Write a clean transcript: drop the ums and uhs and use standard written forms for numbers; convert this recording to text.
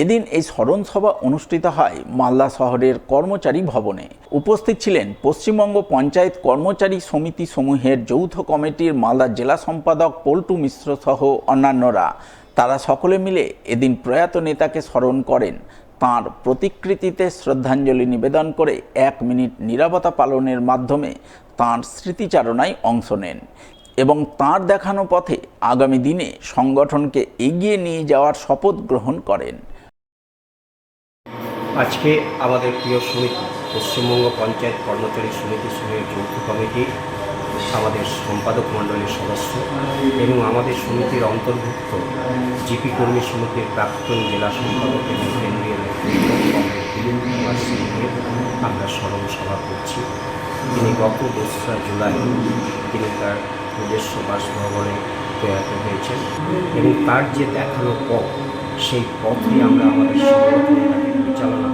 এদিন এই স্মরণসভা অনুষ্ঠিত হয় মালদা শহরের কর্মচারী ভবনে। উপস্থিত ছিলেন পশ্চিমবঙ্গ পঞ্চায়েত কর্মচারী সমিতি সমূহের যৌথ কমিটির মালদা জেলা সম্পাদক পল্টু মিশ্র সহ অন্যান্যরা। তারা সকলে মিলে এদিন প্রয়াত নেতাকে স্মরণ করেন। তাঁর প্রতিকৃতিতে শ্রদ্ধাঞ্জলি নিবেদন করে 1 মিনিট নীরবতা পালনের মাধ্যমে তাঁর স্মৃতিচারণায় অংশ নেন এবং তাঁর দেখানো পথে আগামী দিনে সংগঠনকে এগিয়ে নিয়ে যাওয়ার শপথ গ্রহণ করেন। আজকে আমাদের প্রিয় সমিতি পশ্চিমবঙ্গ পঞ্চায়েত কর্মচারী সমিতি সমূহের যৌথ কমিটি, আমাদের সম্পাদক মণ্ডলীর সদস্য এবং আমাদের সমিতির অন্তর্ভুক্ত জিপি কর্মী সমিতির প্রাক্তন জেলা সম্পাদক এবং কেন্দ্রীয় নেতৃত্ব দিলীপ কুমার সিংহের আমরা স্মরণ সভা করছি। তিনি গত 2রা জুলাই তিনি তার নিজস্ব বাসভবনে প্রয়াত হয়েছেন এবং তার যে দেখানো পথ, সেই পথে আমরা আমাদের সংগঠনটাকে পরিচালনা